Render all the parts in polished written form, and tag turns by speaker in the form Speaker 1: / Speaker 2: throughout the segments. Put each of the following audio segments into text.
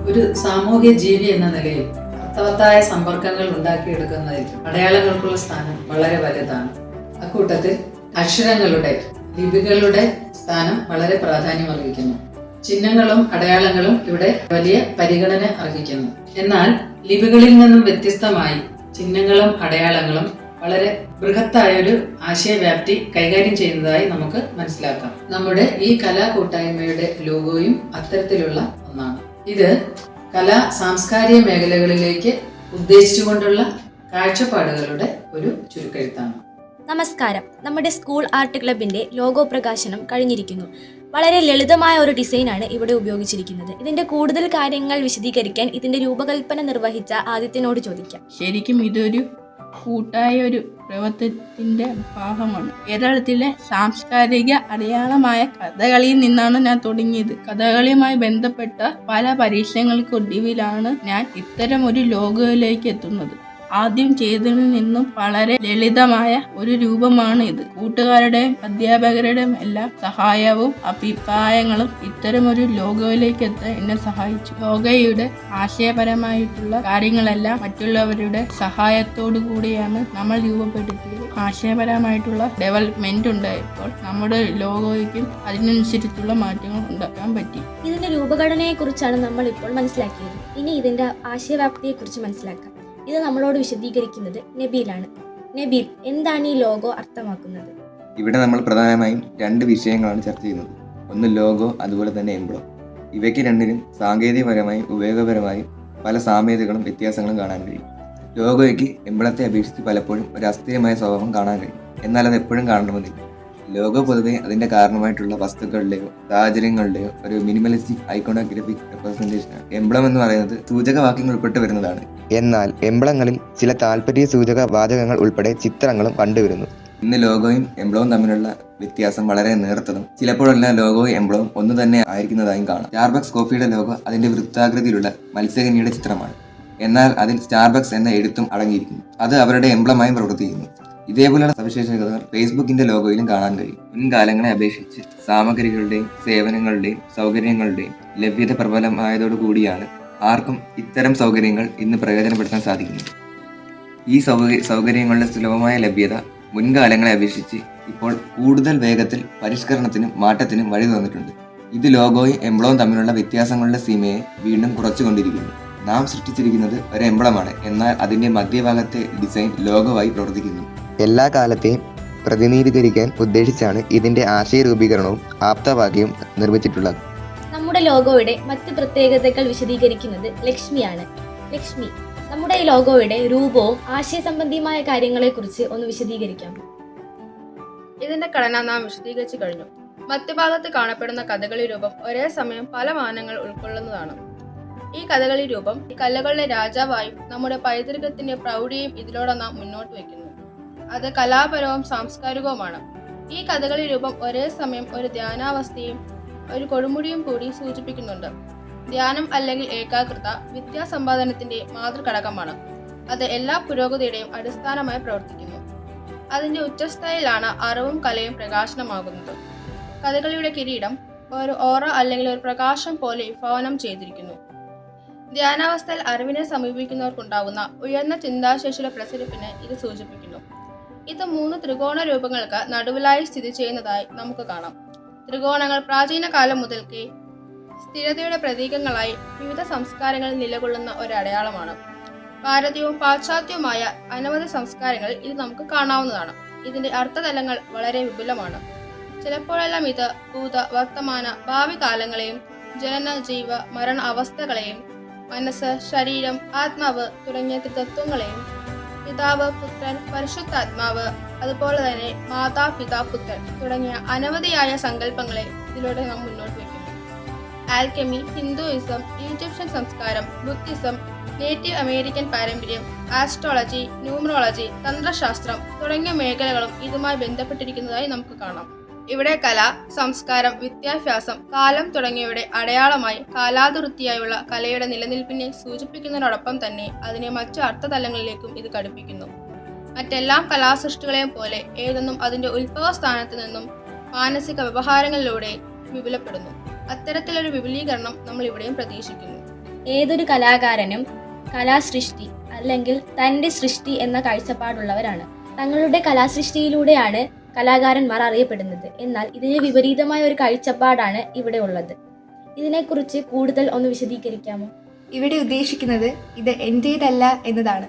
Speaker 1: ഒരു സാമൂഹ്യ ജീവി എന്ന നിലയിൽ അർത്ഥവത്തായ സമ്പർക്കങ്ങൾ ഉണ്ടാക്കിയെടുക്കുന്നതിൽ അടയാളങ്ങൾക്കുള്ള സ്ഥാനം വളരെ വലുതാണ്. അക്കൂട്ടത്തിൽ അക്ഷരങ്ങളുടെ, ലിപികളുടെ സ്ഥാനം വളരെ പ്രാധാന്യമർഹിക്കുന്നു. ചിഹ്നങ്ങളും അടയാളങ്ങളും ഇവിടെ വലിയ പരിഗണന അർഹിക്കുന്നു. എന്നാൽ ലിപികളിൽ നിന്നും വ്യത്യസ്തമായി ചിഹ്നങ്ങളും അടയാളങ്ങളും വളരെ ബൃഹത്തായൊരു ആശയവ്യാപ്തി കൈകാര്യം ചെയ്യുന്നതായി നമുക്ക് മനസ്സിലാക്കാം. നമ്മുടെ ഈ കലാകൂട്ടായ്മയുടെ ലോഗോയും അത്തരത്തിലുള്ള ഒന്നാണ്. ഇത് കലാ സാംസ്കാരിക മേഖലകളിലേക്ക് ഉദ്ദേശിച്ചുകൊണ്ടുള്ള കാഴ്ചപ്പാടുകളുടെ ഒരു ചുരുക്കെഴുത്താണ്.
Speaker 2: നമസ്കാരം. നമ്മുടെ സ്കൂൾ ആർട്ട് ക്ലബിന്റെ ലോഗോ പ്രകാശനം കഴിഞ്ഞിരിക്കുന്നു. വളരെ ലളിതമായ ഒരു ഡിസൈനാണ് ഇവിടെ ഉപയോഗിച്ചിരിക്കുന്നത്. ഇതിന്റെ കൂടുതൽ കാര്യങ്ങൾ വിശദീകരിക്കാൻ ഇതിന്റെ രൂപകൽപ്പന നിർവഹിച്ച ആദിത്യനോട് ചോദിക്കാം.
Speaker 3: ശരിക്കും ഇതൊരു കൂട്ടായ ഒരു പ്രവർത്തനത്തിന്റെ ഭാഗമാണ്. കേരളത്തിലെ സാംസ്കാരിക അടയാളമായ കഥകളിയിൽ നിന്നാണ് ഞാൻ തുടങ്ങിയത്. കഥകളിയുമായി ബന്ധപ്പെട്ട പല പരീക്ഷണങ്ങൾക്കൊടുവിലാണ് ഞാൻ ഇത്തരം ഒരു ലോഗോയിലേക്ക് എത്തുന്നത്. ആദ്യം ചെയ്തതിൽ നിന്നും വളരെ ലളിതമായ ഒരു രൂപമാണ് ഇത്. കൂട്ടുകാരുടെയും അധ്യാപകരുടെയും എല്ലാം സഹായവും അഭിപ്രായങ്ങളും ഇത്തരമൊരു ലോഗോയിലേക്ക് എത്താൻ എന്നെ സഹായിച്ചു. ലോഗോയുടെ ആശയപരമായിട്ടുള്ള കാര്യങ്ങളെല്ലാം മറ്റുള്ളവരുടെ സഹായത്തോടു കൂടിയാണ് നമ്മൾ രൂപപ്പെടുത്തിയത്. ആശയപരമായിട്ടുള്ള ഡെവലപ്മെന്റ് ഉണ്ടായപ്പോൾ നമ്മുടെ ലോഗോയ്ക്കും അതിനനുസരിച്ചുള്ള മാറ്റങ്ങൾ ഉണ്ടാക്കാൻ പറ്റി.
Speaker 2: ഇതിന്റെ രൂപഘടനയെ കുറിച്ചാണ് നമ്മൾ ഇപ്പോൾ മനസ്സിലാക്കിയത്. ഇനി ഇതിന്റെ ആശയവ്യാപ്തിയെ കുറിച്ച് മനസ്സിലാക്കാം. ഇത് നമ്മളോട് വിശദീകരിക്കുന്നത് നബീലാണ്. നബീൽ, എന്താണ് ഈ ലോഗോ അർത്ഥമാക്കുന്നത്?
Speaker 4: ഇവിടെ നമ്മൾ പ്രധാനമായും രണ്ട് വിഷയങ്ങളാണ് ചർച്ച ചെയ്യുന്നത്. ഒന്ന് ലോഗോ, അതുപോലെ തന്നെ എംബ്ലം. ഇവയ്ക്ക് രണ്ടിനും സാങ്കേതികപരമായും ഉപയോഗപരമായും പല സാമ്യതകളും വ്യത്യാസങ്ങളും കാണാൻ കഴിയും. ലോഗോയ്ക്ക് എംബ്ലത്തെ അപേക്ഷിച്ച് പലപ്പോഴും ഒരു അസ്ഥിരമായ സ്വഭാവം കാണാൻ കഴിയും. എന്നാൽ അത് എപ്പോഴും കാണണമെന്നില്ല. ലോഗോ പൊതുവെ അതിന്റെ കാരണമായിട്ടുള്ള വസ്തുക്കളുടെയോ സാഹചര്യങ്ങളുടെയോ ഒരു മിനിമലിസ്റ്റിക് ഐക്കോണോഗ്രാഫിക് റെപ്രസെന്റേഷനാണ്. എംബ്ലം എന്ന് പറയുന്നത് സൂചകവാക്യങ്ങൾ ഉൾപ്പെട്ട് വരുന്നതാണ്. എന്നാൽ എംബ്ലങ്ങളിൽ ചില താല്പര്യ സൂചക വാചകങ്ങൾ ഉൾപ്പെടെ ചിത്രങ്ങളും കണ്ടുവരുന്നു. ഇന്ന് ലോഗോയും എംബ്ലവും തമ്മിലുള്ള വ്യത്യാസം വളരെ നേർത്തതും ചിലപ്പോഴെല്ലാം ലോഗോയും എംബ്ലവും ഒന്ന് തന്നെ ആയിരിക്കുന്നതായും കാണാം. സ്റ്റാർബക്സ് കോഫിയുടെ ലോഗോ അതിന്റെ വൃത്താകൃതിയിലുള്ള മത്സ്യകന്യയുടെ ചിത്രമാണ്. എന്നാൽ അതിൽ സ്റ്റാർബക്സ് എന്ന എഴുത്തും അടങ്ങിയിരിക്കുന്നു. അത് അവരുടെ എംബ്ലമായും പ്രവർത്തിക്കുന്നു. ഇതേപോലെയുള്ള സവിശേഷതകൾ ഫേസ്ബുക്കിന്റെ ലോഗോയിലും കാണാൻ കഴിയും. മുൻകാലങ്ങളെ അപേക്ഷിച്ച് സാമഗ്രികളുടെയും സേവനങ്ങളുടെയും സൗകര്യങ്ങളുടെയും ലഭ്യത പ്രബലമായതോടുകൂടിയാണ് ആർക്കും ഇത്തരം സൗകര്യങ്ങൾ ഇന്ന് പ്രയോജനപ്പെടുത്താൻ സാധിക്കുന്നത്. ഈ സൗകര്യങ്ങളുടെ സുലഭമായ ലഭ്യത മുൻകാലങ്ങളെ അപേക്ഷിച്ച് ഇപ്പോൾ കൂടുതൽ വേഗത്തിൽ പരിഷ്കരണത്തിനും മാറ്റത്തിനും വഴി തുറന്നിട്ടുണ്ട്. ഇത് ലോഗോയും എംബ്ലവും തമ്മിലുള്ള വ്യത്യാസങ്ങളുടെ സീമയെ വീണ്ടും കുറച്ചുകൊണ്ടിരിക്കുന്നു. നാം സൃഷ്ടിച്ചിരിക്കുന്നത് ഒരു എംബ്ലമാണ്, എന്നാൽ അതിന്റെ മധ്യഭാഗത്തെ ഡിസൈൻ ലോഗോവായി പ്രവർത്തിക്കുന്നു. എല്ലാ കാലത്തെയും പ്രതിനിധീകരിക്കാൻ ഉദ്ദേശിച്ചാണ് ഇതിന്റെ ആശയ രൂപീകരണവും ആപ്തവാക്യവും നിർമ്മിച്ചിട്ടുള്ളത്.
Speaker 2: നമ്മുടെ ലോഗോയുടെ മറ്റ് പ്രത്യേകതകൾ വിശദീകരിക്കുന്നത് ലക്ഷ്മിയാണ്. ലക്ഷ്മി, നമ്മുടെ ഈ ലോഗോയുടെ രൂപവും ആശയ സംബന്ധിയുമായ കാര്യങ്ങളെ കുറിച്ച് ഒന്ന് വിശദീകരിക്കാം.
Speaker 5: ഇതിന്റെ ഘടന നാം വിശദീകരിച്ചു കഴിഞ്ഞു. മധ്യഭാഗത്ത് കാണപ്പെടുന്ന കഥകളി രൂപം ഒരേ സമയം പല മാനങ്ങൾ ഉൾക്കൊള്ളുന്നതാണ്. ഈ കഥകളി രൂപം കലകളുടെ രാജാവായും നമ്മുടെ പൈതൃകത്തിന്റെ പ്രൗഢിയും ഇതിലൂടെ നാം മുന്നോട്ട് വയ്ക്കുന്നു. അത് കലാപരവും സാംസ്കാരികവുമാണ്. ഈ കഥകളി രൂപം ഒരേ സമയം ഒരു ധ്യാനാവസ്ഥയും ഒരു കൊടുമുടിയും കൂടി സൂചിപ്പിക്കുന്നുണ്ട്. ധ്യാനം അല്ലെങ്കിൽ ഏകാഗ്രത വിദ്യാസമ്പാദനത്തിന്റെ മാതൃഘടകമാണ്. അത് എല്ലാ പുരോഗതിയുടെയും അടിസ്ഥാനമായി പ്രവർത്തിക്കുന്നു. അതിന്റെ ഉച്ചസ്ഥായിലാണ് അറിവും കലയും പ്രകാശനമാകുന്നത്. കഥകളിയുടെ കിരീടം ഒരു ഓറ അല്ലെങ്കിൽ ഒരു പ്രകാശം പോലെ വിഭാവനം ചെയ്തിരിക്കുന്നു. ധ്യാനാവസ്ഥയിൽ അറിവിനെ സമീപിക്കുന്നവർക്കുണ്ടാകുന്ന ഉയർന്ന ചിന്താശേഷിയുടെ പ്രസരിപ്പിനെ ഇത് സൂചിപ്പിക്കുന്നു. ഇത് 3 ത്രികോണ രൂപങ്ങൾക്ക് നടുവിലായി സ്ഥിതി ചെയ്യുന്നതായി നമുക്ക് കാണാം. ത്രികോണങ്ങൾ പ്രാചീന കാലം മുതൽക്കേ സ്ഥിരതയുടെ പ്രതീകങ്ങളായി വിവിധ സംസ്കാരങ്ങളിൽ നിലകൊള്ളുന്ന ഒരു അടയാളമാണ്. ഭാരതീയവും പാശ്ചാത്യവുമായ അനവധി സംസ്കാരങ്ങളിൽ ഇത് നമുക്ക് കാണാവുന്നതാണ്. ഇതിന്റെ അർത്ഥതലങ്ങൾ വളരെ വിപുലമാണ്. ചിലപ്പോഴെല്ലാം ഇത് ഭൂത, വർത്തമാന, ഭാവി കാലങ്ങളെയും ജനന, ജീവ, മരണ അവസ്ഥകളെയും മനസ്സ്, ശരീരം, ആത്മാവ് തുടങ്ങിയ ത്രിതത്വങ്ങളെയും പിതാവ്, പുത്രൻ, പരിശുദ്ധാത്മാവ്, അതുപോലെ തന്നെ മാതാ, പിതാ, പുത്രൻ തുടങ്ങിയ അനവധിയായ സങ്കല്പങ്ങളെ ഇതിലൂടെ നാം മുന്നോട്ട് വയ്ക്കുന്നു. ആൽക്കെമി, ഹിന്ദുയിസം, ഈജിപ്ഷ്യൻ സംസ്കാരം, ബുദ്ധിസം, നേറ്റീവ് അമേരിക്കൻ പാരമ്പര്യം, ആസ്ട്രോളജി, ന്യൂമറോളജി, തന്ത്രശാസ്ത്രം തുടങ്ങിയ മേഖലകളും ഇതുമായി ബന്ധപ്പെട്ടിരിക്കുന്നതായി നമുക്ക് കാണാം. ഇവിടെ കല, സംസ്കാരം, വിദ്യാഭ്യാസം, കാലം തുടങ്ങിയവയുടെ അടയാളമായി കാലാതിവൃത്തിയായുള്ള കലയുടെ നിലനിൽപ്പിനെ സൂചിപ്പിക്കുന്നതിനോടൊപ്പം തന്നെ അതിനെ മറ്റു അർത്ഥതലങ്ങളിലേക്കും ഇത് ഘടിപ്പിക്കുന്നു. മറ്റെല്ലാ കലാസൃഷ്ടികളെയും പോലെ ഏതൊന്നും അതിന്റെ ഉത്ഭവസ്ഥാനത്ത് നിന്നും മാനസിക വ്യവഹാരങ്ങളിലൂടെ വിപുലപ്പെടുന്നു. അത്തരത്തിലൊരു വിപുലീകരണം നമ്മൾ ഇവിടെയും പ്രതീക്ഷിക്കുന്നു.
Speaker 2: ഏതൊരു കലാകാരനും കലാസൃഷ്ടി അല്ലെങ്കിൽ തൻ്റെ സൃഷ്ടി എന്ന കാഴ്ചപ്പാടുള്ളവരാണ്. തങ്ങളുടെ കലാസൃഷ്ടിയിലൂടെയാണ് കലാകാരന്മാർ അറിയപ്പെടുന്നത്. എന്നാൽ ഇതിന് വിപരീതമായ ഒരു കാഴ്ചപ്പാടാണ് ഇവിടെ ഉള്ളത്. ഇതിനെക്കുറിച്ച് കൂടുതൽ ഒന്ന് വിശദീകരിക്കാമോ?
Speaker 6: ഇവിടെ ഉദ്ദേശിക്കുന്നത് ഇത് എൻ്റേതല്ല എന്നതാണ്.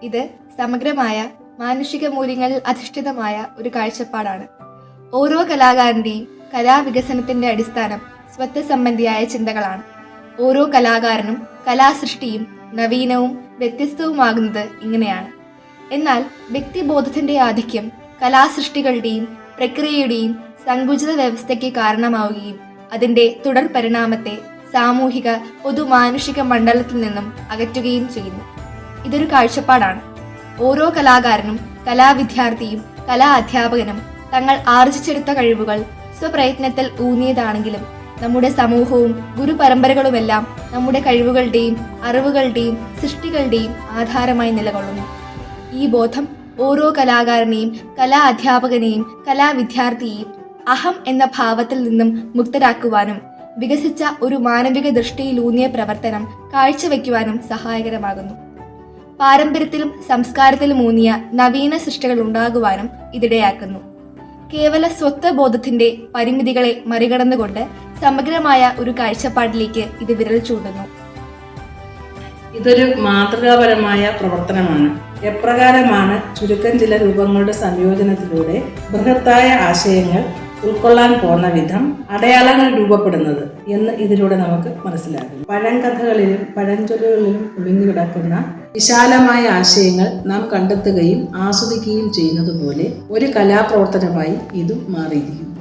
Speaker 6: ഇത് സമഗ്രമായ മാനുഷിക മൂല്യങ്ങളിൽ അധിഷ്ഠിതമായ ഒരു കാഴ്ചപ്പാടാണ്. ഓരോ കലാകാരൻ്റെയും കലാവികസനത്തിൻ്റെ അടിസ്ഥാനം സ്വത്വ സംബന്ധിയായ ചിന്തകളാണ്. ഓരോ കലാകാരനും കലാസൃഷ്ടിയും നവീനവും വ്യത്യസ്തവുമാകുന്നത് ഇങ്ങനെയാണ്. എന്നാൽ വ്യക്തിബോധത്തിൻ്റെ ആധിക്യം കലാസൃഷ്ടികളുടെയും പ്രക്രിയയുടെയും സങ്കുചിത വ്യവസ്ഥയ്ക്ക് കാരണമാവുകയും അതിൻ്റെ തുടർ പരിണാമത്തെ സാമൂഹിക പൊതുമാനുഷിക മണ്ഡലത്തിൽ നിന്നും അകറ്റുകയും ചെയ്യുന്നു. ഇതൊരു കാഴ്ചപ്പാടാണ്. ഓരോ കലാകാരനും കലാവിദ്യാർത്ഥിയും കലാ അധ്യാപകനും തങ്ങൾ ആർജിച്ചെടുത്ത കഴിവുകൾ സ്വപ്രയത്നത്തിൽ ഊന്നിയതാണെങ്കിലും നമ്മുടെ സമൂഹവും ഗുരുപരമ്പരകളുമെല്ലാം നമ്മുടെ കഴിവുകളുടെയും അറിവുകളുടെയും സൃഷ്ടികളുടെയും ആധാരമായി നിലകൊള്ളുന്നു. ഈ ബോധം ഓരോ കലാകാരനെയും കലാ അധ്യാപകനെയും കലാവിദ്യാർത്ഥിയെയും അഹം എന്ന ഭാവത്തിൽ നിന്നും മുക്തരാക്കുവാനും വികസിച്ച ഒരു മാനവിക ദൃഷ്ടിയിലൂന്നിയ പ്രവർത്തനം കാഴ്ചവെക്കുവാനും സഹായകരമാകുന്നു. പാരമ്പര്യത്തിലും സംസ്കാരത്തിലും ഊന്നിയ നവീന സൃഷ്ടികൾ ഉണ്ടാകുവാനും ഇതിടയാക്കുന്നു. കേവല സ്വത്വബോധത്തിന്റെ പരിമിതികളെ മറികടന്നുകൊണ്ട് സമഗ്രമായ ഒരു കാഴ്ചപ്പാടിലേക്ക് ഇത് വിരൽ ചൂണ്ടുന്നു.
Speaker 7: ഇതൊരു മാതൃകാപരമായ പ്രവർത്തനമാണ്. എപ്രകാരമാണ് ചുരുക്കം ചില രൂപങ്ങളുടെ സംയോജനത്തിലൂടെ ബൃഹത്തായ ആശയങ്ങൾ ഉൾക്കൊള്ളാൻ പോകുന്ന വിധം അടയാളങ്ങൾ രൂപപ്പെടുന്നത് എന്ന് ഇതിലൂടെ നമുക്ക് മനസ്സിലാകും. പഴങ്കഥകളിലും പഴഞ്ചൊല്ലുകളിലും ഒളിഞ്ഞുകിടക്കുന്ന വിശാലമായ ആശയങ്ങൾ നാം കണ്ടെത്തുകയും ആസ്വദിക്കുകയും ചെയ്യുന്നത് പോലെ ഒരു കലാപ്രവർത്തനമായി ഇതും മാറിയിരിക്കുന്നു.